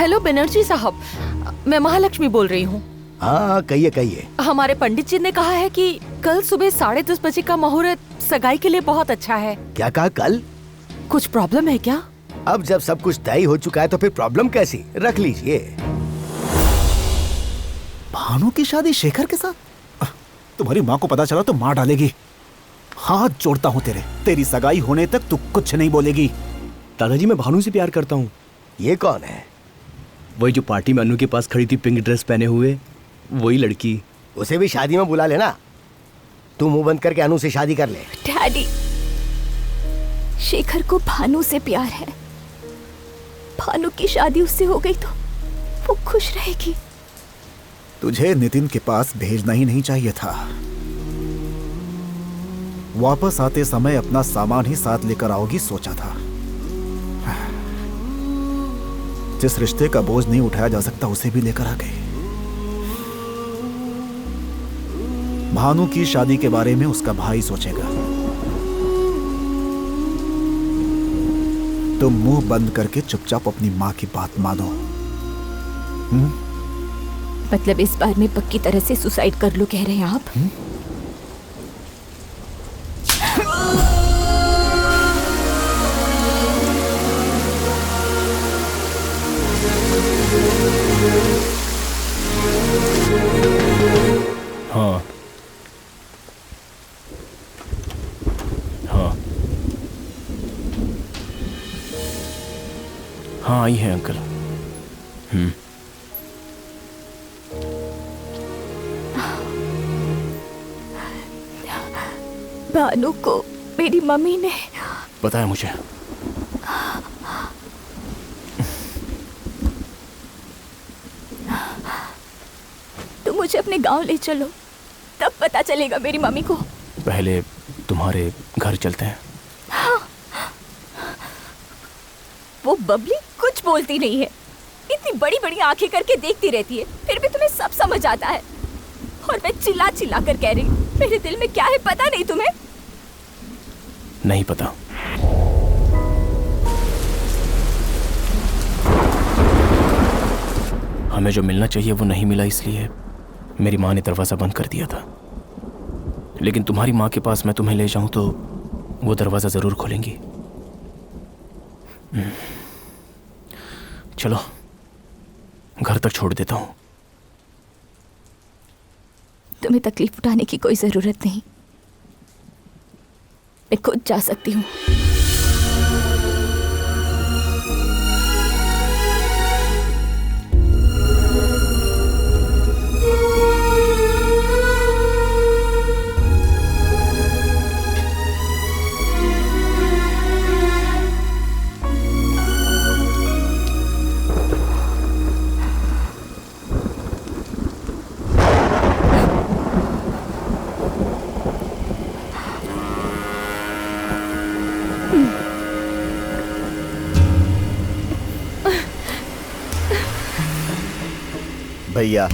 Hello Banerjee साहब, मैं महालक्ष्मी बोल रही हूँ। हाँ कहिए कहिए। हमारे पंडित जी ने कहा है कि कल सुबह 10:30 बजे का मुहूर्त सगाई के लिए बहुत अच्छा है। क्या कहा कल? कुछ प्रॉब्लम है क्या? अब जब सब कुछ तय हो चुका है तो फिर प्रॉब्लम कैसी? रख लीजिए। भानु की शादी शेखर के साथ? तुम्हारी माँ को पता चला तो मार डालेगी। हाथ जोड़ता हूँ तेरी सगाई होने तक तू कुछ नहीं बोलेगी। दादाजी मैं भानु से प्यार करता हूँ। ये कौन है? वही जो पार्टी में अनु के पास खड़ी थी पिंक ड्रेस पहने हुए, वही लड़की। उसे भी शादी में बुला लेना। तू मुंह बंद करके अनु से शादी कर ले। डैडी, शेखर को भानु से प्यार है। भानु की शादी उससे हो गई तो वो खुश रहेगी। तुझे नितिन के पास भेजना ही नहीं चाहिए था। वापस आते समय अपना सामान ही साथ लेकर आओगी सोचा था। जिस रिश्ते का बोझ नहीं उठाया जा सकता उसे भी लेकर आ गए। भानु की शादी के बारे में उसका भाई सोचेगा। तुम मुंह बंद करके चुपचाप अपनी मां की बात मानो। मतलब इस बार में पक्की तरह से सुसाइड कर लो कह रहे हैं आप? हाँ हाँ हाँ आई है अंकल। भानु को मेरी मम्मी ने बताया मुझे। तुम मुझे अपने गांव ले चलो, तब पता चलेगा मेरी मम्मी को। पहले तुम्हारे घर चलते हैं। हाँ। वो बबली कुछ बोलती नहीं है, इतनी बड़ी बड़ी आंखें करके देखती रहती है, फिर भी तुम्हें सब समझ आता है। और मैं चिल्ला चिल्ला कर कह रही हूँ, मेरे दिल में क्या है पता नहीं तुम्हें? नहीं पता। हमें जो मिलना चाहिए वो नहीं मिला, इसलिए मेरी माँ ने दरवाजा बंद कर दिया था। लेकिन तुम्हारी माँ के पास मैं तुम्हें ले जाऊं तो वो दरवाजा जरूर खोलेंगी। चलो घर तक छोड़ देता हूं। तुम्हें तकलीफ उठाने की कोई जरूरत नहीं, मैं खुद जा सकती हूँ। भैया,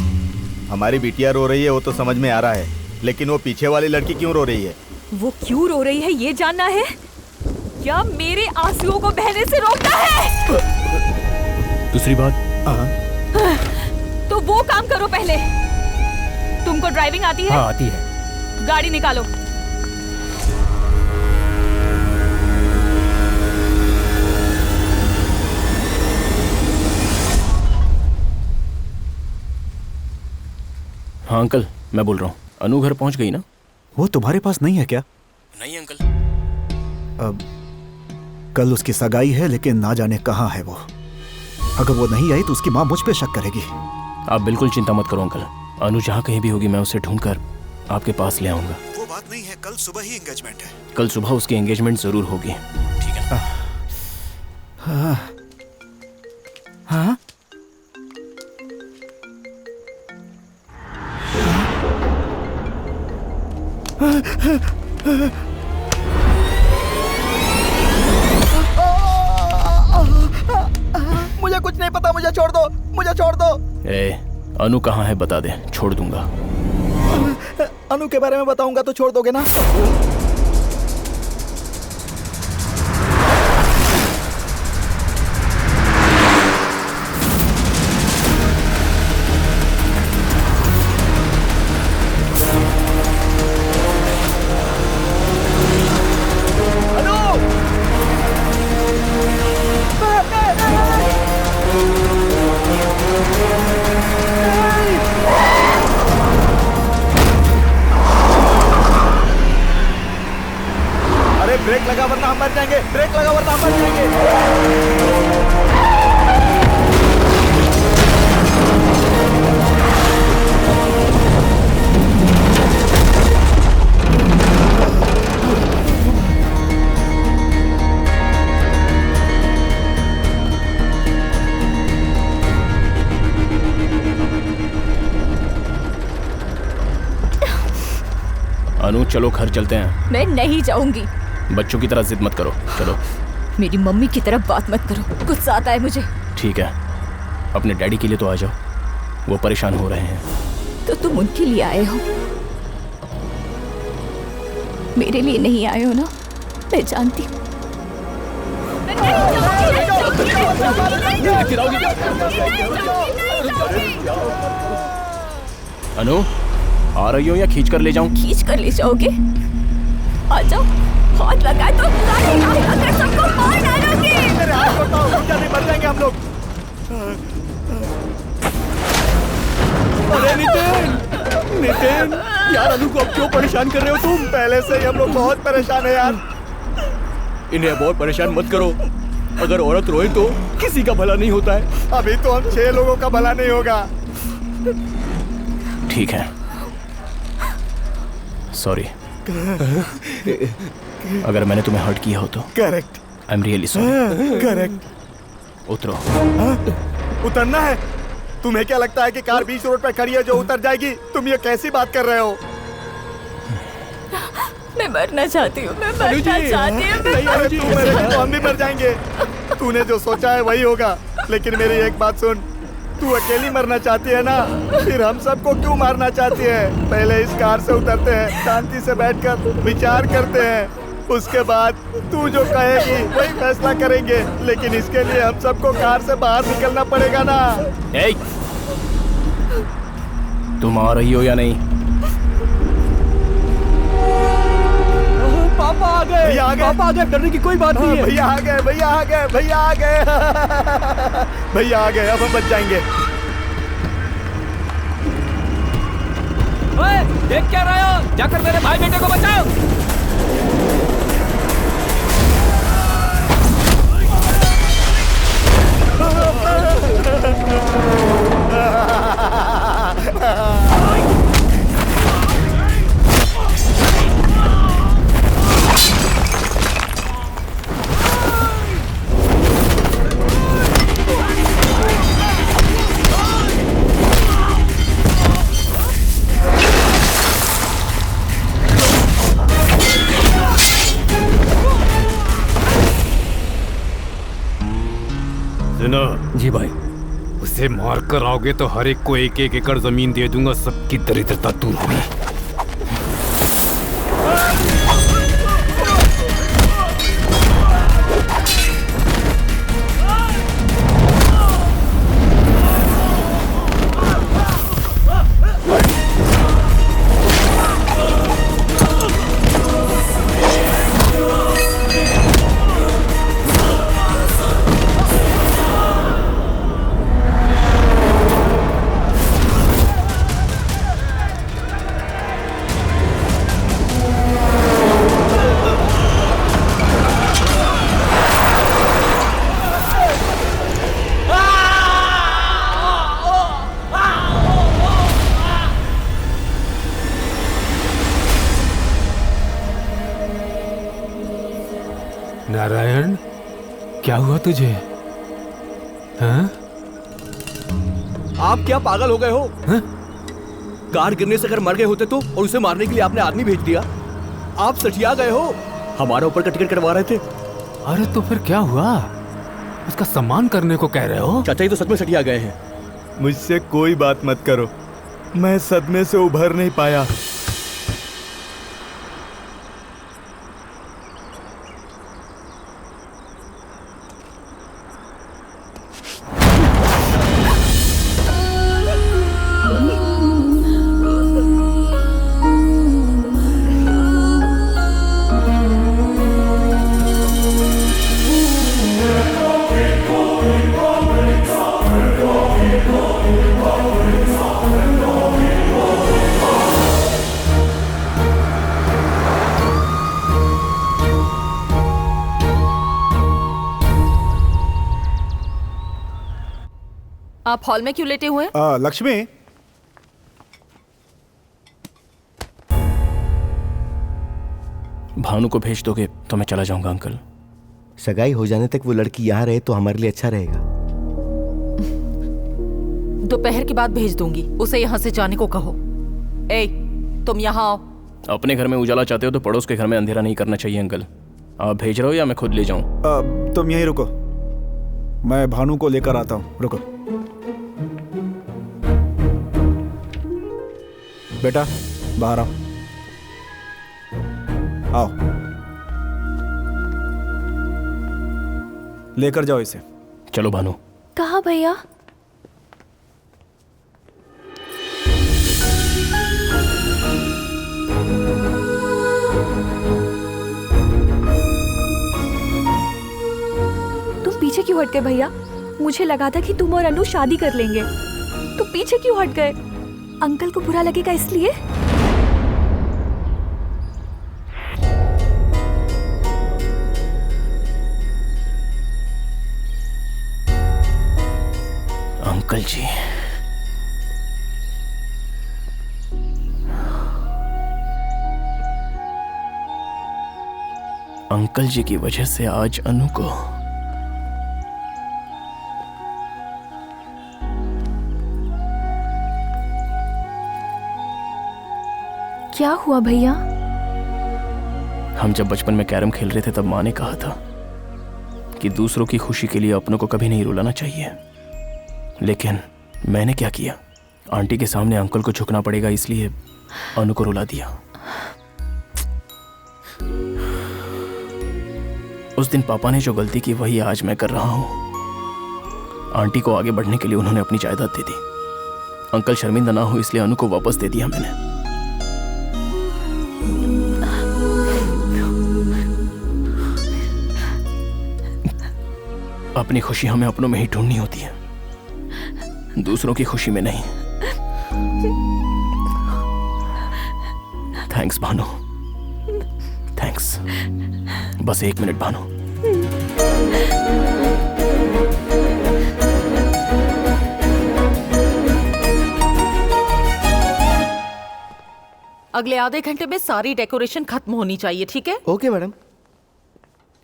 हमारी बिटिया रो रही है वो तो समझ में आ रहा है, लेकिन वो पीछे वाली लड़की क्यों रो रही है? वो क्यों रो रही है ये जानना है? क्या मेरे आंसुओं को बहने से रोकना है? दूसरी बात, तो वो काम करो पहले। तुमको ड्राइविंग आती है? हाँ आती है। गाड़ी निकालो। हाँ अंकल, मैं बोल रहा हूँ। अनु घर पहुंच गई ना? वो तुम्हारे पास नहीं है क्या? नहीं अंकल। अब कल उसकी सगाई है, लेकिन ना जाने कहाँ है वो। अगर वो नहीं आई तो उसकी माँ मुझ पे शक करेगी। आप बिल्कुल चिंता मत करो अंकल, अनु जहाँ कहीं भी होगी मैं उसे ढूंढकर आपके पास ले आऊंगा। वो बात नहीं है, कल सुबह ही एंगेजमेंट है। कल सुबह उसकी एंगेजमेंट जरूर होगी, ठीक है ना? हाँ हाँ मुझे कुछ नहीं पता, मुझे छोड़ दो, मुझे छोड़ दो। ए, अनु कहाँ है बता दे, छोड़ दूंगा। अनु के बारे में बताऊंगा तो छोड़ दोगे ना? ब्रेक लगा वरना हम बच जाएंगे। अनु चलो घर चलते हैं। मैं नहीं जाऊंगी। बच्चों की तरह जिद मत करो, चलो। मेरी मम्मी की तरफ बात मत करो, गुस्सा आता है मुझे। ठीक है, अपने डैडी के लिए तो आ जाओ, वो परेशान हो रहे हैं। तो तुम उनके लिए आए हो, मेरे लिए नहीं आए हो ना? मैं जानती हूँ। अनु आ रही हो या खींच कर ले जाऊं? खींच कर ले जाओगे? आ जाओ, हाथ लगाए तो अगर सबको मार डालोगे। मेरे हाथ को तो जल्दी मर जाएंगे हम लोग। अरे नितिन यार, अनु को अब क्यों परेशान कर रहे हो तुम? पहले से ही हम लोग बहुत परेशान है यार। इन्हें बहुत परेशान मत करो, अगर औरत रोए तो किसी का भला नहीं होता है। अभी तो हम 6 लोगों का भला नहीं होगा। ठीक है, सॉरी अगर मैंने तुम्हें हर्ट किया हो तो। Correct, I am really sorry. Correct. उतरो। उतरना है? तुम्हें क्या लगता है कि कार बीच रोड पर खड़ी है जो उतर जाएगी? तुम ये कैसी बात कर रहे हो? मैं मरना चाहती हूँ, मैं मरना चाहती हूँ। नहीं, अरे तू मेरे तो हम भी मर जाएंगे। तूने जो सोचा है वही होगा, लेकिन मेरी एक बात सुन, तू अकेली मरना चाहती है ना, फिर हम सबको क्यों मारना चाहती है? पहले इस कार से उतरते हैं, शांति से बैठकर विचार करते हैं, उसके बाद तू जो कहेगी वही फैसला करेंगे। लेकिन इसके लिए हम सबको कार से बाहर निकलना पड़ेगा ना। ए, तुम आ रही हो या नहीं? पापा आ गए, भैया आ गए। पापा आ गए, डरने की कोई बात नहीं है। भैया आ गए, भैया आ गए, भैया आ गए। भैया आ गए, अब हम बच जाएंगे। ओए, देख क्या रहे हो? जाकर मेरे भाई बेटे को बचाओ। जी भाई, उसे मार कर आओगे तो हर एक को 1-1 एकड़ जमीन दे दूंगा, सबकी दरिद्रता दूर होगी। नारायण, क्या हुआ तुझे? हाँ? आप क्या पागल हो गए हो? हाँ? कार गिरने से अगर मर गए होते तो, और उसे मारने के लिए आपने आदमी भेज दिया। आप सठिया गए हो, हमारा ऊपर का टिकट कटवा रहे थे। अरे तो फिर क्या हुआ? उसका सम्मान करने को कह रहे हो? चाचा, ये तो सच में सठिया गए हैं। मुझसे कोई बात मत करो, मैं सदमे से उभर नहीं पाया। आप हॉल में क्यों लेटे हुए हैं? लक्ष्मी, भानु को भेज दोगे तो मैं चला जाऊंगा अंकल। सगाई हो जाने तक वो लड़की यहाँ रहे तो हमारे लिए अच्छा रहेगा। दोपहर के बाद भेज दूंगी, उसे यहाँ से जाने को कहो। ए, तुम यहाँ आओ। अपने घर में उजाला चाहते हो तो पड़ोस के घर में अंधेरा नहीं करना चाहिए अंकल। आप भेज रहे हो या मैं खुद ले जाऊं? तुम यहीं रुको, मैं भानु को लेकर आता हूं। रुको बेटा, बाहर आओ। आओ, लेकर जाओ इसे। चलो भानु। कहाँ भैया? तुम पीछे क्यों हट गए भैया? मुझे लगा था कि तुम और अनु शादी कर लेंगे। तुम पीछे क्यों हट गए? अंकल को बुरा लगेगा इसलिए? अंकल जी, अंकल जी की वजह से आज अनु को क्या हुआ भैया? हम जब बचपन में कैरम खेल रहे थे तब माँ ने कहा था कि दूसरों की खुशी के लिए अपनों को कभी नहीं रुलाना चाहिए। लेकिन मैंने क्या किया? आंटी के सामने अंकल को झुकना पड़ेगा इसलिए अनु को रुला दिया। उस दिन पापा ने जो गलती की वही आज मैं कर रहा हूं। आंटी को आगे बढ़ने के लिए उन्होंने अपनी जायदाद दे दी। अंकल शर्मिंदा ना हो इसलिए अनु को वापस दे दिया मैंने। अपनी खुशी हमें अपनों में ही ढूंढनी होती है, दूसरों की खुशी में नहीं। Thanks Bhanu, thanks. बस 1 मिनट भानु। अगले आधे घंटे में सारी डेकोरेशन खत्म होनी चाहिए, ठीक है? Okay madam.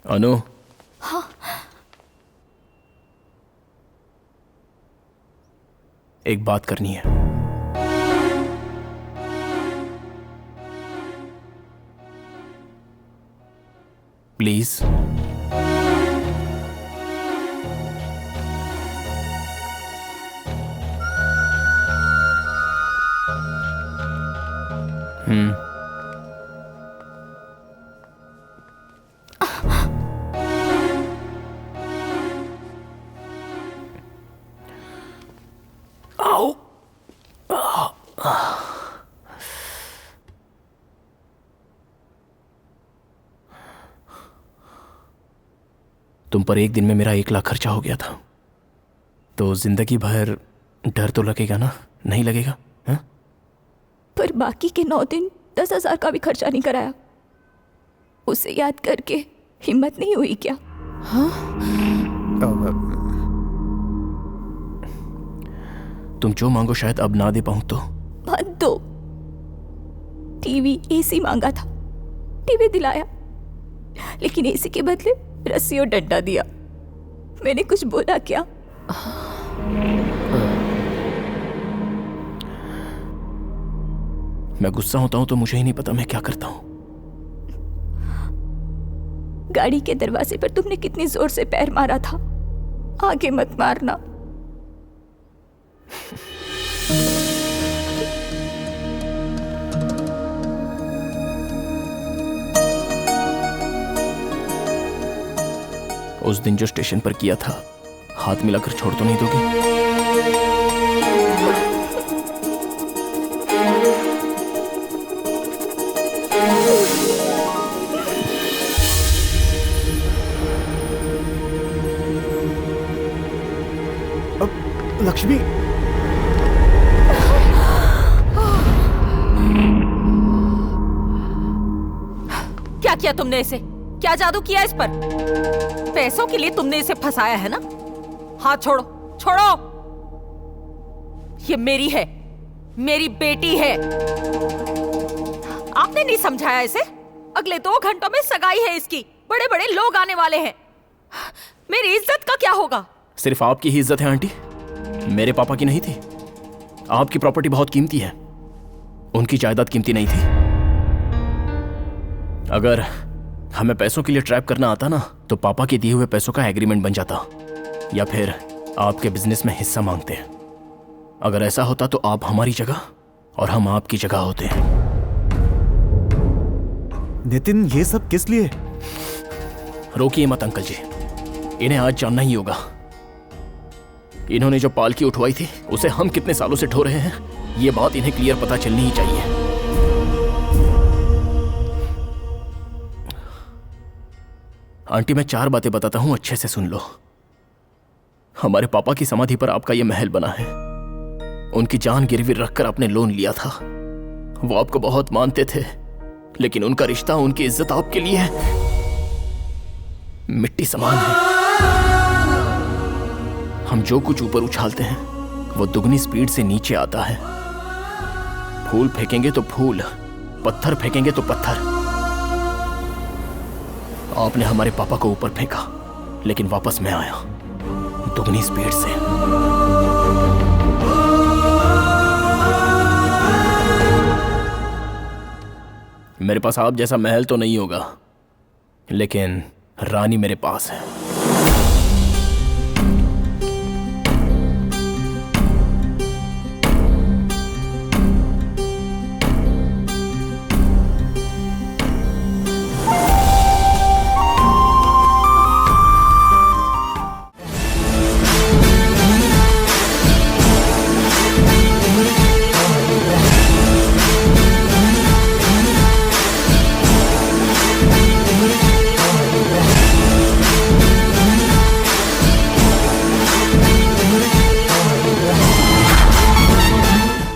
अनु, हाँ। एक बात करनी है। प्लीज। आओ। तुम पर एक दिन में मेरा 1 लाख खर्चा हो गया था, तो जिंदगी भर डर तो लगेगा ना? नहीं लगेगा? हा? पर बाकी के 9 दिन 10,000 का भी खर्चा नहीं कराया। उसे याद करके हिम्मत नहीं हुई क्या? हाँ? तुम जो मांगो शायद अब ना दे पाऊं तो। मत दो। टीवी, एसी मांगा था, टीवी दिलाया, लेकिन एसी के बदले रस्सी और डंडा दिया। मैंने कुछ बोला क्या? मैं गुस्सा होता हूं तो मुझे ही नहीं पता मैं क्या करता हूं। गाड़ी के दरवाजे पर तुमने कितनी जोर से पैर मारा था। आगे मत मारना। उस दिन जो स्टेशन पर किया था, हाथ मिलाकर छोड़ तो नहीं दोगी? लक्ष्मी, क्या किया तुमने इसे? क्या जादू किया इस पर? पैसों के लिए तुमने इसे फंसाया है ना? हाथ छोड़ो, छोड़ो। ये मेरी है, मेरी बेटी है। आपने नहीं समझाया इसे? अगले 2 घंटों में सगाई है इसकी, बड़े बड़े लोग आने वाले हैं। मेरी इज्जत का क्या होगा? सिर्फ आपकी ही इज्जत है आंटी, मेरे पापा की नहीं थी। आपकी प्रॉपर्टी बहुत कीमती है, उनकी जायदाद कीमती नहीं थी। अगर हमें पैसों के लिए ट्रैप करना आता ना, तो पापा के दिए हुए पैसों का एग्रीमेंट बन जाता, या फिर आपके बिजनेस में हिस्सा मांगते। अगर ऐसा होता तो आप हमारी जगह और हम आपकी जगह होते। नितिन, ये सब किस लिए? रोकिए मत अंकल जी, इन्हें आज जानना ही होगा। इन्होंने जो पालकी उठवाई थी उसे हम कितने सालों से ढो रहे हैं, ये बात इन्हें क्लियर पता चलनी ही चाहिए। आंटी, मैं 4 बातें बताता हूं, अच्छे से सुन लो। हमारे पापा की समाधि पर आपका यह महल बना है। उनकी जान गिरवी रखकर आपने लोन लिया था। वो आपको बहुत मानते थे, लेकिन उनका रिश्ता, उनकी इज्जत आपके लिए मिट्टी समान है। हम जो कुछ ऊपर उछालते हैं वो दुगनी स्पीड से नीचे आता है। फूल फेंकेंगे तो फूल, पत्थर फेंकेंगे तो पत्थर। आपने हमारे पापा को ऊपर फेंका, लेकिन वापस मैं आया दुगनी स्पीड से। मेरे पास आप जैसा महल तो नहीं होगा, लेकिन रानी मेरे पास है।